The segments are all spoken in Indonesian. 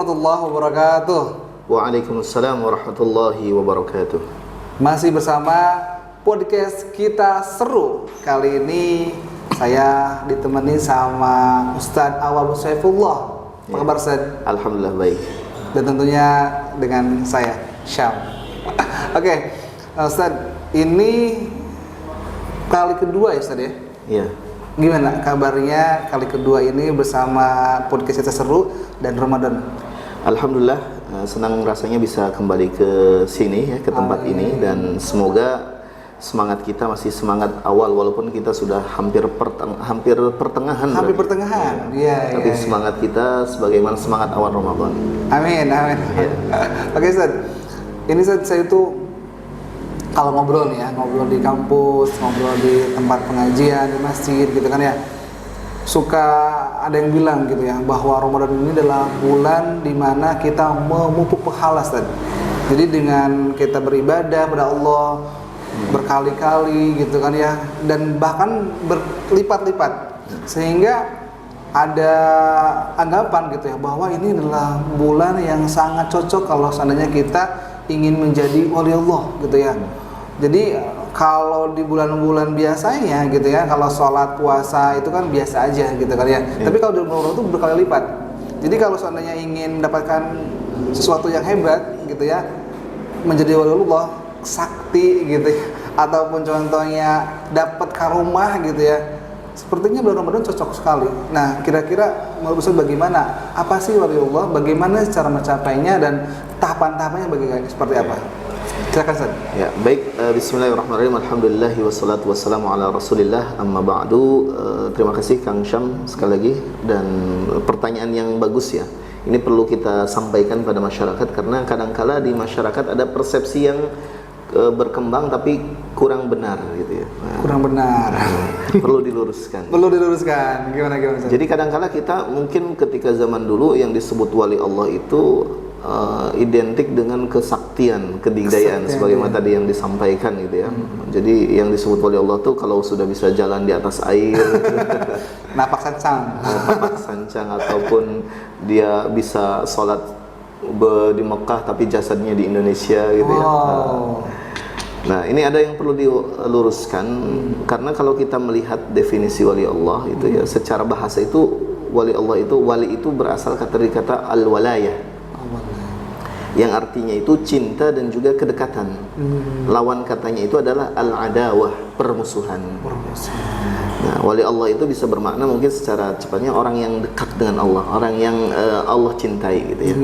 warahmatullahi wabarakatuh. Waalaikumsalam warahmatullahi wabarakatuh. Masih bersama podcast Kita Seru. Kali ini saya ditemani sama Ustadz Abu Saifullah. Apa kabar Ustadz? Alhamdulillah baik. Dan tentunya dengan saya, Syam. Oke, Ustadz, ini kali kedua ya Ustadz ya? Iya. Gimana kabarnya kali kedua ini bersama podcast Kita Seru dan Ramadan? Alhamdulillah, senang rasanya bisa kembali ke sini ya, ke tempat ini, dan semoga semangat kita masih semangat awal walaupun kita sudah hampir pertengahan. Hampir pertengahan. Iya. Tapi semangat kita sebagaimana semangat awal Ramadan. Amin. Ya. Oke, Ustaz. Ini saya itu kalau ngobrol nih ya, ngobrol di kampus, ngobrol di tempat pengajian, di masjid gitu kan ya, suka ada yang bilang gitu ya, bahwa Ramadan ini adalah bulan dimana kita memupuk pahala, Ustaz. Jadi dengan kita beribadah pada Allah berkali-kali gitu kan ya, dan bahkan berlipat-lipat, sehingga ada anggapan gitu ya, bahwa ini adalah bulan yang sangat cocok kalau seandainya kita ingin menjadi wali Allah gitu ya. Jadi kalau di bulan-bulan biasanya gitu ya, kalau sholat puasa itu kan biasa aja gitu kan ya. Tapi kalau di bulan itu berkali lipat. Jadi kalau seandainya ingin mendapatkan sesuatu yang hebat gitu ya, menjadi wali Allah, sakti gitu ya, ataupun contohnya dapat karomah gitu ya, sepertinya bulan Ramadan cocok sekali. Nah, kira-kira menurut Ustaz bagaimana? Apa sih wali Allah? Bagaimana cara mencapainya dan tahapan-tahapannya seperti apa? Silakan Ustaz. Ya, baik. Bismillahirrahmanirrahim. Alhamdulillah wassalatu wassalamu ala Rasulillah. Amma ba'du. Terima kasih Kang Syam sekali lagi, dan pertanyaan yang bagus ya. Ini perlu kita sampaikan pada masyarakat, karena kadangkala di masyarakat ada persepsi yang berkembang tapi kurang benar gitu ya. Kurang benar. Perlu diluruskan. Perlu diluruskan. Gimana Ustaz? Jadi kadangkala kita mungkin ketika zaman dulu yang disebut wali Allah itu identik dengan kesaktian, kedigdayaan, sebagaimana tadi yang disampaikan gitu ya. Jadi yang disebut wali Allah tuh kalau sudah bisa jalan di atas air, napak sancang, ataupun dia bisa sholat di Mekah tapi jasadnya di Indonesia gitu ya. Nah, ini ada yang perlu diluruskan, karena kalau kita melihat definisi wali Allah itu ya, secara bahasa itu wali Allah itu, wali itu berasal dari kata al-walayah, yang artinya itu cinta dan juga kedekatan. Lawan katanya itu adalah al-adawah, permusuhan. Nah, wali Allah itu bisa bermakna mungkin secara cepatnya orang yang dekat dengan Allah, orang yang Allah cintai gitu ya.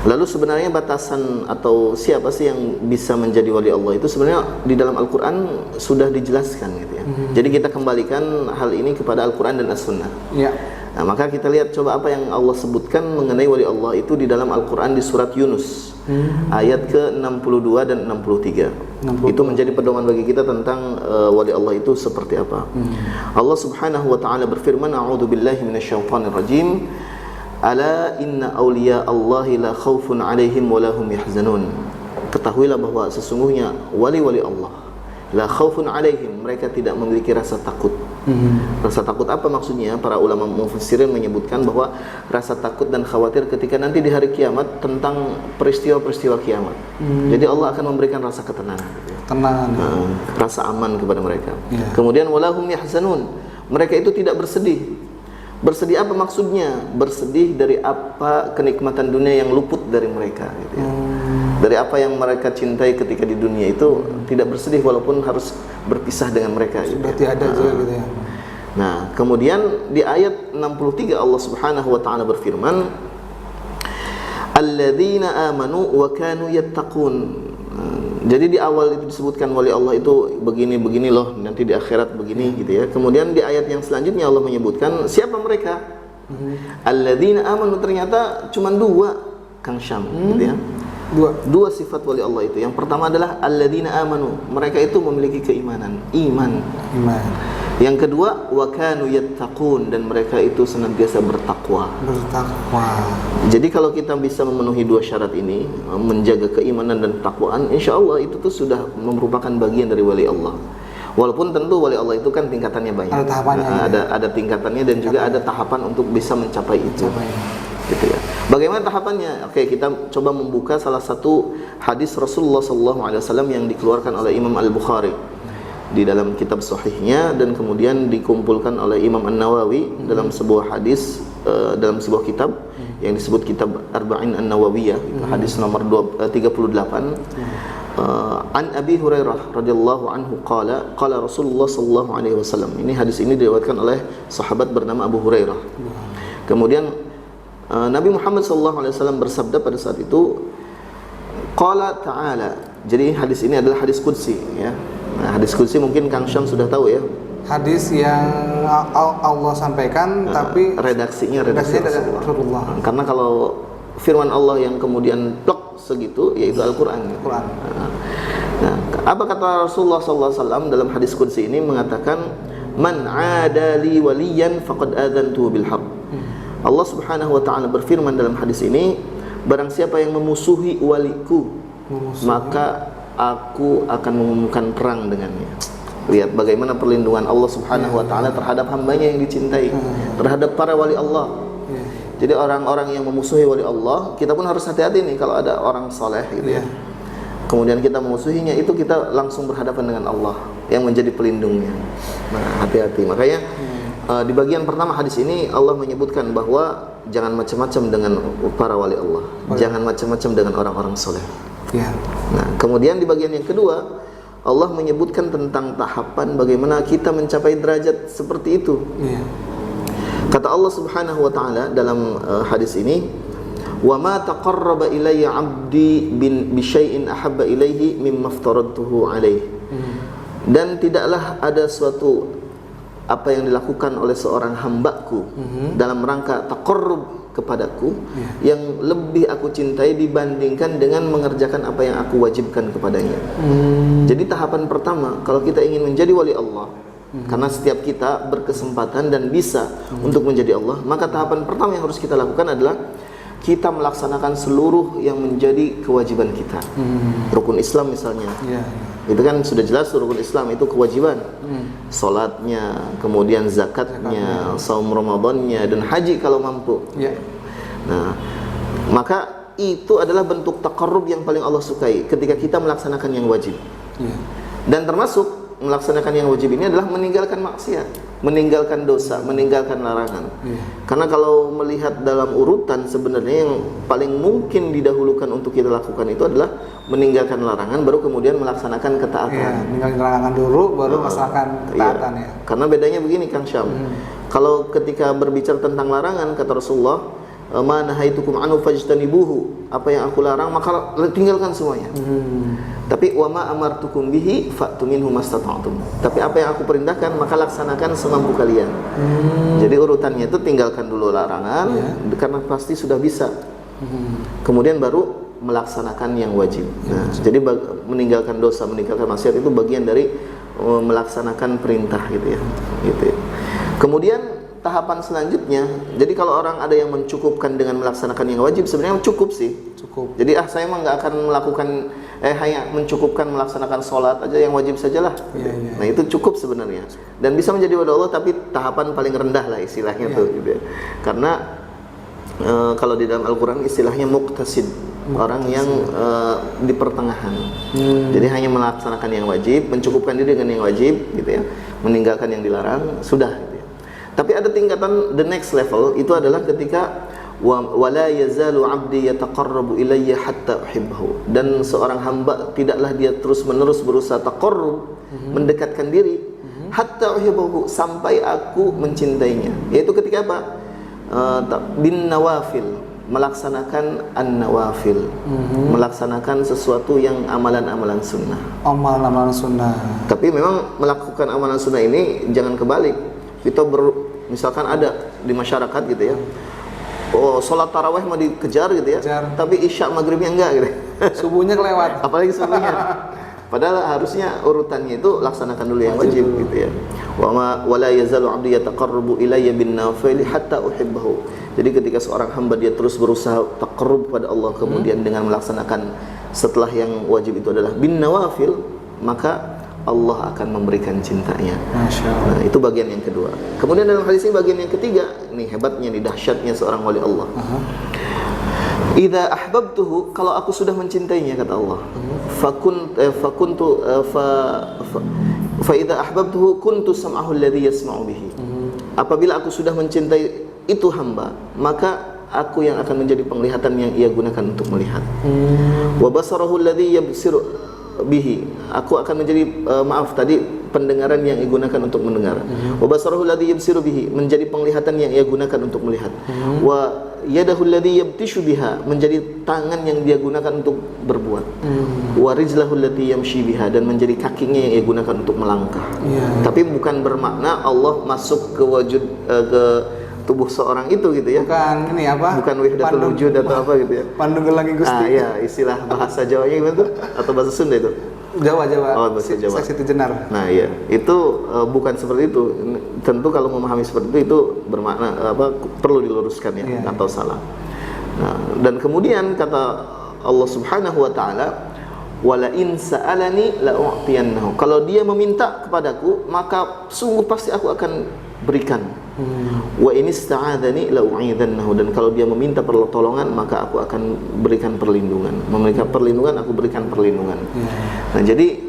Lalu sebenarnya batasan atau siapa sih yang bisa menjadi wali Allah itu sebenarnya di dalam Al-Quran sudah dijelaskan gitu ya. Jadi kita kembalikan hal ini kepada Al-Quran dan As-Sunnah. Nah, maka kita lihat coba apa yang Allah sebutkan mengenai wali Allah itu di dalam Al-Quran di surat Yunus ayat ke-62 dan 63. Itu menjadi pedoman bagi kita tentang wali Allah itu seperti apa. Allah Subhanahu wa taala berfirman, a'udzubillahi minasyaitonir rajim. Ala inna awliya Allahi la khaufun 'alaihim wa lahum yahzanun. Ketahuilah bahwa sesungguhnya wali-wali Allah la khaufun 'alaihim, mereka tidak memiliki rasa takut. Rasa takut apa maksudnya? Para ulama mufassirin menyebutkan bahwa rasa takut dan khawatir ketika nanti di hari kiamat tentang peristiwa-peristiwa kiamat. Jadi Allah akan memberikan rasa ketenangan, rasa aman kepada mereka. Kemudian walahum yahzanun, mereka itu tidak bersedih. Bersedih apa maksudnya? Bersedih dari apa kenikmatan dunia yang luput dari mereka gitu ya. Dari apa yang mereka cintai ketika di dunia itu tidak bersedih walaupun harus berpisah dengan mereka gitu. Berarti ada juga gitu ya. Nah, kemudian di ayat 63 Allah Subhanahu wa taala berfirman, alladzina amanu wa kanu yattaqun. Jadi di awal itu disebutkan wali Allah itu begini-begini loh, nanti di akhirat begini gitu ya. Kemudian di ayat yang selanjutnya Allah menyebutkan siapa mereka? Alladzina amanu, ternyata cuma dua Kang Syam gitu ya. Dua sifat wali Allah itu. Yang pertama adalah alladzina amanu, mereka itu memiliki keimanan, iman. Yang kedua, wa kanu yattaqun, dan mereka itu senantiasa bertakwa. Jadi kalau kita bisa memenuhi dua syarat ini, menjaga keimanan dan takwaan, insyaallah itu tuh sudah merupakan bagian dari wali Allah. Walaupun tentu wali Allah itu kan tingkatannya banyak. Ada tahapannya. Ada tingkatannya dan juga ada tahapan untuk bisa mencapai itu. gitu ya. Bagaimana tahapannya? Oke, kita coba membuka salah satu hadis Rasulullah SAW yang dikeluarkan oleh Imam Al-Bukhari di dalam kitab sahihnya, dan kemudian dikumpulkan oleh Imam An-Nawawi dalam sebuah hadis, dalam sebuah kitab yang disebut kitab Arba'in An-Nawawiyah, hadis nomor 38. An Abi Hurairah radhiyallahu anhu qala Rasulullah sallallahu alaihi wasallam. Ini hadis ini diriwayatkan oleh sahabat bernama Abu Hurairah. Kemudian Nabi Muhammad sallallahu alaihi wasallam bersabda pada saat itu, qala ta'ala. Jadi hadis ini adalah hadis qudsi ya. Nah, hadis qudsi mungkin Kang Syam sudah tahu ya. Hadis yang Allah sampaikan tapi redaksinya dari Rasulullah. Karena kalau firman Allah yang kemudian plok segitu yaitu Al-Qur'an. Nah, apa kata Rasulullah SAW dalam hadis qudsi ini mengatakan, man adali waliyan faqad adzantuhu bil haqq. Allah Subhanahu wa taala berfirman dalam hadis ini, barang siapa yang memusuhi waliku, maka aku akan mengumumkan perang dengannya. Lihat bagaimana perlindungan Allah Subhanahu wa taala terhadap hambanya yang dicintai, terhadap para wali Allah. Jadi orang-orang yang memusuhi wali Allah, kita pun harus hati-hati nih kalau ada orang soleh gitu ya. Kemudian kita memusuhinya, itu kita langsung berhadapan dengan Allah yang menjadi pelindungnya. Nah, hati-hati. Makanya di bagian pertama hadis ini Allah menyebutkan bahwa jangan macam-macam dengan para wali Allah, jangan macam-macam dengan orang-orang soleh. Nah, kemudian di bagian yang kedua Allah menyebutkan tentang tahapan bagaimana kita mencapai derajat seperti itu. Kata Allah Subhanahu wa taala dalam hadis ini, wa ma taqarraba ilayya 'abdi bi syai'in ahabba ilaihi mimma aftaradtuhu alaihi. Dan tidaklah ada suatu apa yang dilakukan oleh seorang hambaku dalam rangka taqarrub kepadaku yang lebih aku cintai dibandingkan dengan mengerjakan apa yang aku wajibkan kepadanya. Jadi tahapan pertama kalau kita ingin menjadi wali Allah, karena setiap kita berkesempatan dan bisa untuk menjadi Allah, maka tahapan pertama yang harus kita lakukan adalah kita melaksanakan seluruh yang menjadi kewajiban kita. Rukun Islam misalnya, itu kan sudah jelas rukun Islam itu kewajiban. Salatnya, kemudian zakatnya, saum Ramadannya, dan haji kalau mampu. Nah, maka itu adalah bentuk taqarrub yang paling Allah sukai ketika kita melaksanakan yang wajib. Dan termasuk melaksanakan yang wajib ini adalah meninggalkan maksiat, meninggalkan dosa, meninggalkan larangan. Karena kalau melihat dalam urutan sebenarnya yang paling mungkin didahulukan untuk kita lakukan itu adalah meninggalkan larangan, baru kemudian melaksanakan ketaatan. Meninggalkan larangan dulu, baru melaksanakan ketaatan ya. Karena bedanya begini Kang Syam, kalau ketika berbicara tentang larangan kata Rasulullah, ma nahaitukum anhu fajtanibuhu, apa yang aku larang maka tinggalkan semuanya. Tapi wa ma amartukum bihi fa'tu minhu mastata'tum, tapi apa yang aku perintahkan maka laksanakan semampu kalian. Jadi urutannya itu tinggalkan dulu larangan karena pasti sudah bisa, kemudian baru melaksanakan yang wajib. Nah, jadi meninggalkan dosa, meninggalkan maksiat itu bagian dari melaksanakan perintah gitu ya. Kemudian tahapan selanjutnya, jadi kalau orang ada yang mencukupkan dengan melaksanakan yang wajib, sebenarnya cukup sih. Jadi saya mah nggak akan melakukan hanya mencukupkan melaksanakan sholat aja yang wajib sajalah. Nah itu cukup sebenarnya dan bisa menjadi wali Allah, tapi tahapan paling rendah lah istilahnya tuh gitu ya. Karena kalau di dalam Al-Quran istilahnya muqtasid, orang yang di pertengahan. Jadi hanya melaksanakan yang wajib, mencukupkan diri dengan yang wajib gitu ya, meninggalkan yang dilarang, sudah gitu ya. Tapi ada tingkatan the next level, itu adalah ketika wala yazalu 'abdi yataqarrabu ilayya hatta uhibbahu, dan seorang hamba tidaklah dia terus-menerus berusaha taqarrub, mendekatkan diri, hatta uhibbahu, sampai aku mencintainya. Yaitu ketika apa? Bin nawafil, melaksanakan an-nawafil, melaksanakan sesuatu yang amalan-amalan sunnah. Amalan-amalan sunnah. Tapi memang melakukan amalan sunnah ini jangan kebalik. Kita misalkan ada di masyarakat gitu ya, sholat taraweh mau dikejar gitu ya, tapi isya maghribnya enggak gitu. Subuhnya kelewat. Apalagi subuhnya. Padahal harusnya urutannya itu laksanakan dulu yang wajib gitu ya. Wala yazalu 'abdi yataqarrabu ilayya bin nawafil hatta uhibbahu. Jadi ketika seorang hamba dia terus berusaha taqarrub pada Allah, kemudian dengan melaksanakan setelah yang wajib itu adalah bin nawafil, maka Allah akan memberikan cintanya. Masya Allah. Nah, itu bagian yang kedua. Kemudian dalam hadis ini bagian yang ketiga, ini hebatnya, ini dahsyatnya seorang wali Allah. Idza ahbabtuhu, kalau aku sudah mencintainya, kata Allah, fa idza ahbabtuhu kuntu sam'ahu alladhi yasma'u bihi. Apabila aku sudah mencintai itu hamba, maka aku yang akan menjadi penglihatan yang ia gunakan untuk melihat. Wa basarahu alladhi yabsiru bihi, aku akan menjadi pendengaran yang ia gunakan untuk mendengar. Wa basarahu alladhi yabsiru bihi, menjadi penglihatan yang ia gunakan untuk melihat. Wa yadahu alladhi yabtishu biha, menjadi tangan yang dia gunakan untuk berbuat. Wa rijlahu allati yamshi biha, dan menjadi kakinya yang ia gunakan untuk melangkah. Tapi bukan bermakna Allah masuk ke wujud ke tubuh seorang itu gitu ya. Bukan ini apa? Bukan wahdatul wujud atau apa gitu ya. Pandu gelangi Gusti. Ya, istilah bahasa Jawanya gimana tuh? Atau bahasa Sunda itu? Jawa. Oh, bahasa Jawa. Saksi Jenar. Nah, iya. Itu bukan seperti itu. Tentu kalau memahami seperti itu bermakna perlu diluruskan ya, atau salah. Nah, dan kemudian kata Allah Subhanahu wa taala, wala in sa'alani la u'tiyannahu. Kalau dia meminta kepadaku, maka sungguh pasti aku akan berikan. Wa in ista'adzani la u'idhannahu, dan kalau dia meminta pertolongan, maka aku akan berikan perlindungan. Meminta perlindungan, aku berikan perlindungan. Nah, jadi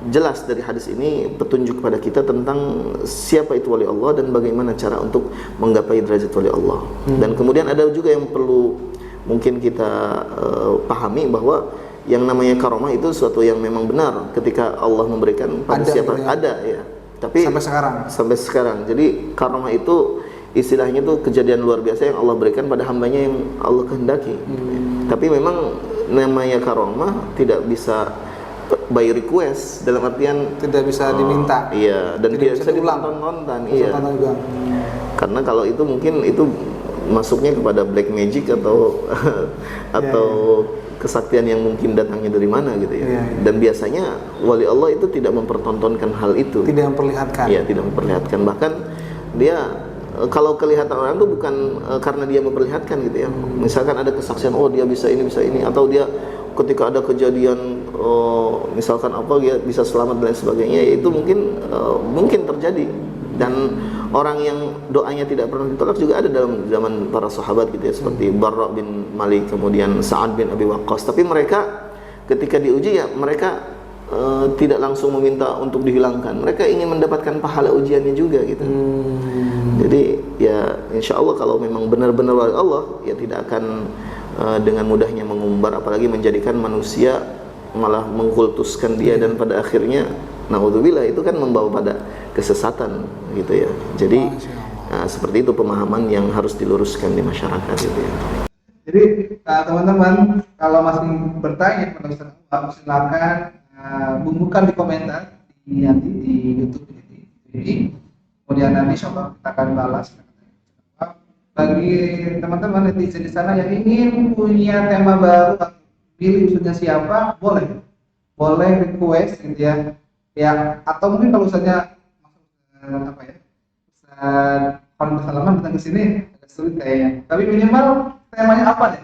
jelas dari hadis ini petunjuk kepada kita tentang siapa itu wali Allah dan bagaimana cara untuk menggapai derajat wali Allah. Dan kemudian ada juga yang perlu mungkin kita pahami, bahwa yang namanya karomah itu sesuatu yang memang benar ketika Allah memberikan pada siapa ada ya. Tapi sampai sekarang. Jadi karomah itu istilahnya itu kejadian luar biasa yang Allah berikan pada hambanya yang Allah kehendaki. Tapi memang namanya karomah tidak bisa by request, dalam artian tidak bisa diminta. Iya, dan tidak bisa ditonton-tonton. Iya. Karena kalau itu mungkin itu masuknya kepada black magic atau kesaktian yang mungkin datangnya dari mana gitu ya. Dan biasanya wali Allah itu tidak mempertontonkan hal itu. Tidak memperlihatkan. Iya, tidak memperlihatkan. Bahkan dia kalau kelihatan orang itu bukan karena dia memperlihatkan gitu ya. Misalkan ada kesaksian, oh dia bisa ini, atau dia ketika ada kejadian misalkan apa dia bisa selamat dan lain sebagainya, itu mungkin terjadi. Dan orang yang doanya tidak pernah ditolak juga ada dalam zaman para sahabat gitu ya, seperti Barra bin Malik, kemudian Sa'ad bin Abi Waqqas. Tapi mereka ketika diuji ya mereka tidak langsung meminta untuk dihilangkan. Mereka ingin mendapatkan pahala ujiannya juga gitu. Jadi ya insya Allah kalau memang benar-benar wali Allah ya tidak akan dengan mudahnya mengumbar, apalagi menjadikan manusia malah mengkultuskan dia, dan pada akhirnya naudzubillah itu kan membawa pada kesesatan gitu ya. Jadi seperti itu pemahaman yang harus diluruskan di masyarakat gitu ya. Jadi teman-teman kalau masih bertanya pada Ustaz Anwar, silakan bubuhkan di komentar nanti di YouTube ini. Kemudian nanti insyaallah kita akan balas. Bagi teman-teman netizen di sana yang ingin punya tema baru, pilih usulnya siapa, boleh request gitu ya. Ya, atau mungkin kalau misalnya kalau bersalaman datang ke sini agak sulit kayaknya. Tapi minimal temanya apa deh?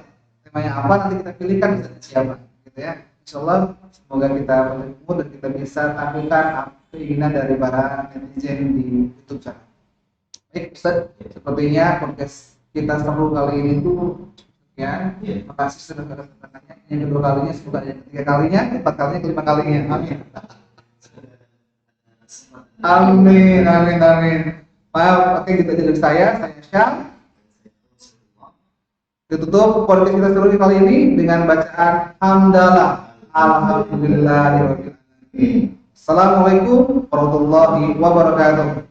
Temanya apa nanti kita pilihkan misalnya siapa, gitu ya. Insyaallah semoga kita bertemu dan kita bisa tampilkan keinginan dari para netizen di YouTube channel. Baik, Ustaz, sepertinya podcast kita seru kali ini tuh ya. Terima kasih sudah bertanya. Yang kedua kalinya, semoga yang ketiga kalinya, keempat kalinya, kelima kalinya. Amin. Amin. Maaf, oke, gitu aja dari saya Syam. Ditutup podcast kita seru kali ini dengan bacaan hamdalah. Alhamdulillah. Assalamualaikum warahmatullahi wabarakatuh.